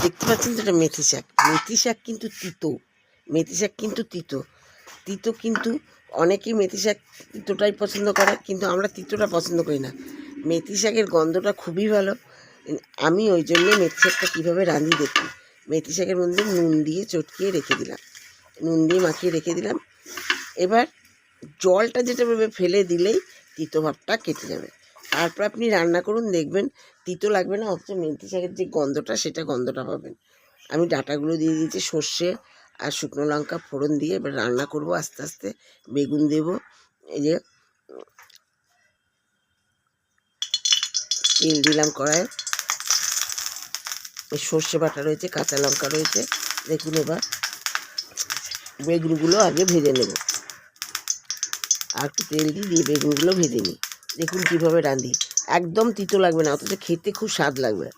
দেখতে পাচ্ছেন তো, এটা মেথি শাক। মেথি শাক কিন্তু তিতো, মেথি শাক কিন্তু তিতো তিতো কিন্তু অনেকেই মেথি শাক তিতোটাই পছন্দ করে, কিন্তু আমরা তিতোটা পছন্দ করি না। মেথি শাকের গন্ধটা খুবই ভালো। আমি ওই জন্যে মেথি শাকটা কীভাবে রাঁধি দেখি। মেথি শাকের মধ্যে নুন দিয়ে চটকিয়ে রেখে দিলাম, নুন দিয়ে মাখিয়ে রেখে দিলাম। এবার জলটা যেটা ফেলে দিলেই তিতো ভাবটা কেটে যাবে। তারপর আপনি রান্না করুন, দেখবেন তিতো লাগবে না, অথচ মেথি শাকের যে গন্ধটা সেটা গন্ধটা পাবেন। আমি ডাঁটাগুলো দিয়ে দিয়েছি, সর্ষে আর শুকনো লঙ্কা ফোড়ন দিয়ে এবার রান্না করব আস্তে আস্তে। বেগুন দেব, এই যে তেল দিলাম কড়াইয়ে, সর্ষে বাটা রয়েছে, কাঁচা লঙ্কা রয়েছে। দেখুন এবার বেগুনগুলো আগে ভেজে নেব, আর একটু তেল দিয়ে বেগুনগুলো ভেজে নিই। দেখুন কীভাবে রাঁধি, একদম তিতো লাগবে না, অথচ খেতে খুব স্বাদ লাগবে।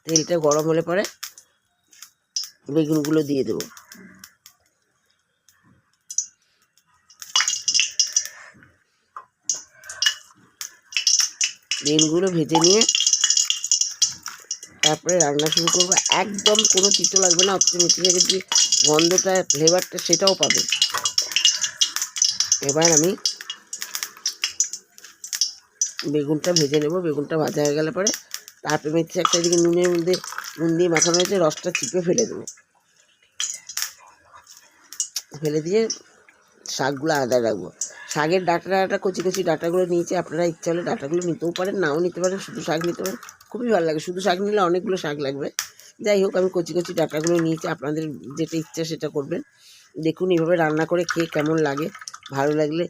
তেলটা গরম হলে পরে বেগুনগুলো দিয়ে দেবো। বেগুনগুলো ভেজে নিয়ে তারপরে রান্না শুরু করবো। একদম কোনো তিতো লাগবে না, অথচ মেথি শাকের যে গন্ধটা, ফ্লেভারটা সেটাও পাবে। এবার আমি বেগুনটা ভেজে নেব। বেগুনটা ভাজা হয়ে গেলে পরে তারপরে মেথি শাকটা এদিকে নুনের মধ্যে নুন দিয়ে মাখানো হয়েছে, রসটা চিপে ফেলে দেবো। ফেলে দিয়ে শাকগুলো আলাদা রাখবো। শাকের ডাঁটা কচি কচি ডাঁটাগুলো নিয়েছি, আপনারা ইচ্ছা হলে ডাঁটাগুলো নিতেও পারেন, নাও নিতে পারেন, শুধু শাক নিতে পারেন, খুবই ভালো লাগে। শুধু শাক নিলে অনেকগুলো শাক লাগবে। যাই হোক, আমি কচি কচি ডাঁটাগুলো নিয়েছি, আপনাদের যেটা ইচ্ছা সেটা করবেন। দেখুন এইভাবে রান্না করে খেয়ে কেমন লাগে। ভালো লাগলে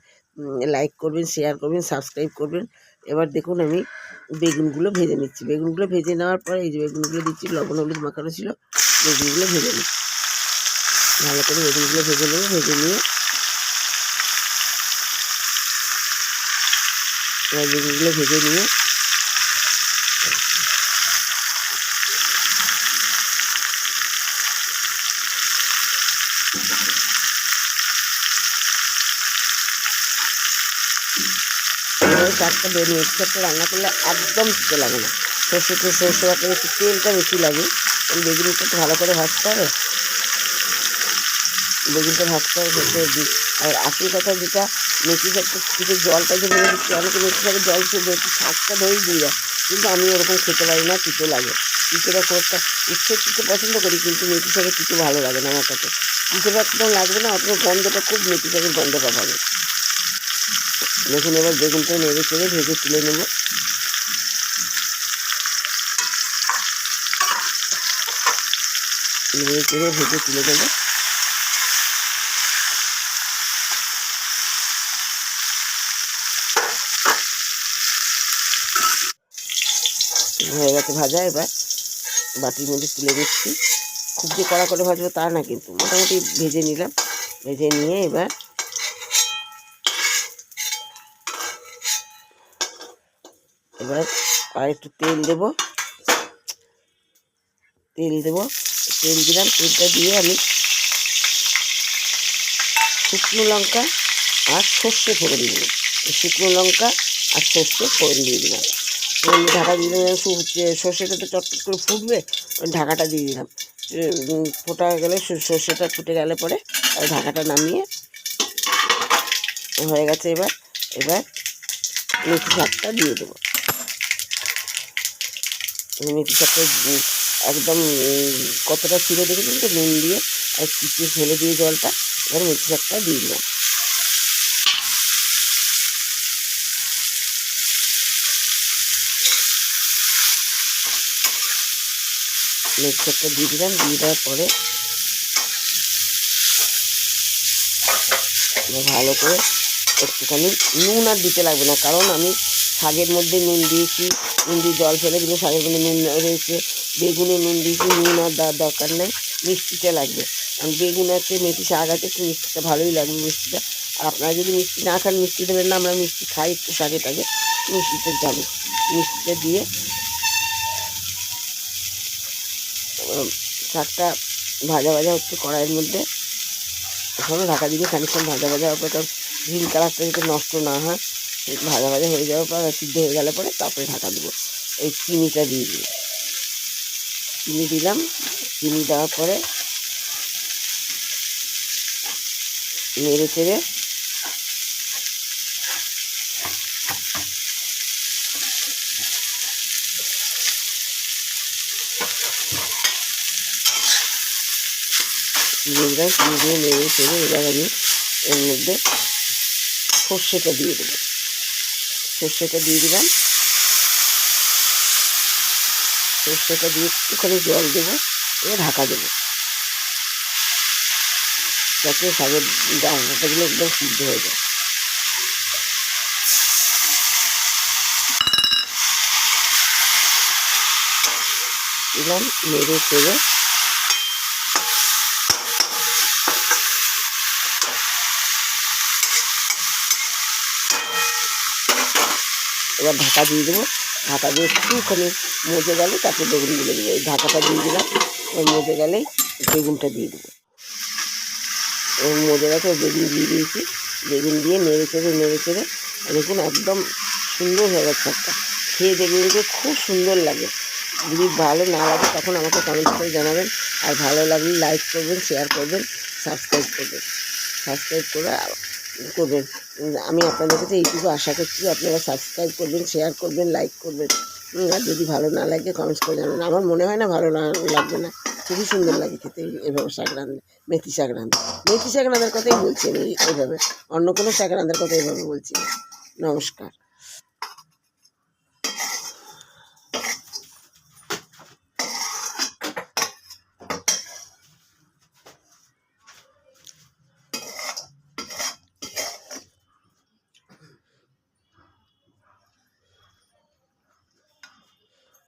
লাইক করবেন, শেয়ার করবেন, সাবস্ক্রাইব করবেন। এবার দেখুন আমি বেগুনগুলো ভেজে নিচ্ছি। বেগুনগুলো ভেজে নেওয়ার পরে এই যে বেগুনগুলো দিচ্ছি, লবণ হলুদ মাখানো ছিল, বেগুনগুলো ভেজে নিচ্ছি। ভালো করে বেগুনগুলো ভেজে নেবো। ভেজে নিয়ে বেগুনগুলো ভেজে নিয়ে শাকটা মেথি শাকটা রান্না করলে একদম তিতো লাগে না। সর্ষে বাটা একটু তেলটা বেশি লাগে, বেগুনটা একটু ভালো করে ভাজতে হবে। বেগুনটা ভাজতে হবে সর্ষে। আর আসল কথা যেটা, মেথি শাকটা কিছু জলটা যে ভেবে দিচ্ছি, অনেকে মেথি শাকের জল খেয়ে একটু শাকটা ধরেই দিয়ে দেয়, কিন্তু আমি ওরকম খেতে পারি না, তিতো লাগে। তিতোটা খুব একটা উচ্ছের তিতো পছন্দ করি, কিন্তু মেথি শাকের তিতো ভালো লাগে না আমার কাছে। তিতোটা একদম লাগবে না, অথচ গন্ধটা খুব মেথি শাকের গন্ধটা পাবে। দেখুন এবার বেগুনটা নেড়ে চেড়ে ভেজে তুলে নেব। নেড়ে চেড়ে ভেজে তুলে দেবো। হয়ে গেছে ভাজা, এবার বাটির মধ্যে তুলে দিচ্ছি। খুব যে কড়া করে ভাজবো তা না, কিন্তু মোটামুটি ভেজে নিলাম। ভেজে নিয়ে এবার আর একটু তেল দেবো। তেল দিলাম। তেলটা দিয়ে আমি শুকনো লঙ্কা আর সর্ষে ফোড়ন দিলাম। শুকনো লঙ্কা আর সর্ষে ফোড়ন দিয়ে দিলাম। ঢাকা দিয়ে দিলাম। সর্ষেটা তো চটচট করে ফুটবে, ঢাকাটা দিয়ে দিলাম। ফোটা গেলে, সর্ষেটা ফুটে গেলে পরে ঢাকাটা নামিয়ে হয়ে গেছে। এবার মেথি শাকটা দিয়ে দেবো। মেথি শাকটা একদম কতটা ছিঁড়ে দেখেছেন তো, নুন দিয়ে আর চিপে ফেলে দিয়ে জলটা, এবার মেথি শাকটা দিয়ে দিলাম। মেথি শাকটা দিয়ে দিলাম। দিয়ে দেওয়ার পরে ভালো করে একটুখানি নুন আর দিতে লাগবে না, কারণ আমি শাকের মধ্যে নুন দিয়েছি, নুন দিয়ে জল ফেলে দিলে শাকের মধ্যে নুন রয়েছে, বেগুনে নুন দিয়েছি, নুন আর দেওয়ার দরকার নেই। মিষ্টিটা লাগবে, কারণ বেগুন আছে, মেথি শাক আছে, একটু মিষ্টিটা ভালোই লাগবে মিষ্টিটা। আর আপনারা যদি মিষ্টি না খান, মিষ্টি দেবেন না, আমরা মিষ্টি খাই একটু শাকে টাকে, মিষ্টিটা যাবে। মিষ্টিটা দিয়ে শাকটা ভাজা হচ্ছে কড়াইয়ের মধ্যে। এখনও ঢাকা দিয়ে খানিকক্ষণ ভাজা হওয়ার পর, কারণ গ্রিন কালারটা যাতে নষ্ট না হয়, ভাজা হয়ে যাওয়ার পর সিদ্ধ হয়ে গেলে পরে তারপরে ঢাকা দেবো। এই চিনিটা দিয়ে দিই। চিনি দিলাম, চিনি দেওয়ার পরে নেড়ে চেড়ে চিনি দিলাম, চিনি দিয়ে নেড়ে চেড়ে এবার আমি এর মধ্যে সর্ষেটা দিয়ে দেবো। সর্ষেটা দিয়ে দিলাম, সর্ষেটা দিয়ে একটুখানি জল দেবো, এবার ঢাকা দেবো যাতে শাকের ডাঁটাগুলো একদম সিদ্ধ হয়ে যায়। দিলাম, নেড়ে চেড়ে এবার ঢাকা দিয়ে দেবো। ঢাকা দিয়ে একটুখানি মজে গেলে তারপরে বেগুনগুলো দেবো। এই ঢাকাটা দিয়ে দিলাম, ওই মজে গেলেই বেগুনটা দিয়ে দেবো। ওই মজে গেছে বেগুন দিয়ে দিয়েছি। বেগুন দিয়ে নেড়ে চেড়ে দেখুন একদম সুন্দর হয়ে গেছে শাকটা। খেয়ে দেখবেন যে খুব সুন্দর লাগে। যদি ভালো না লাগে তখন আমাকে কমেন্ট করে জানাবেন, আর ভালো লাগলে লাইক করবেন, শেয়ার করবেন, সাবস্ক্রাইব করবেন। সাবস্ক্রাইব করে করবেন। আমি আপনাদের কাছে এইটুকু আশা করছি, আপনারা সাবস্ক্রাইব করবেন, শেয়ার করবেন, লাইক করবেন। আর যদি ভালো না লাগে কমেন্টস করে জানাবেন। আমার মনে হয় না ভালো লাগবে না, খুবই সুন্দর লাগে খেতে এভাবে শাক রাঁধলে। মেথি শাক রাঁধার কথাই বলছি আমি এইভাবে, অন্য কোনো শাক রাঁধার কথা এইভাবে বলছি না। নমস্কার।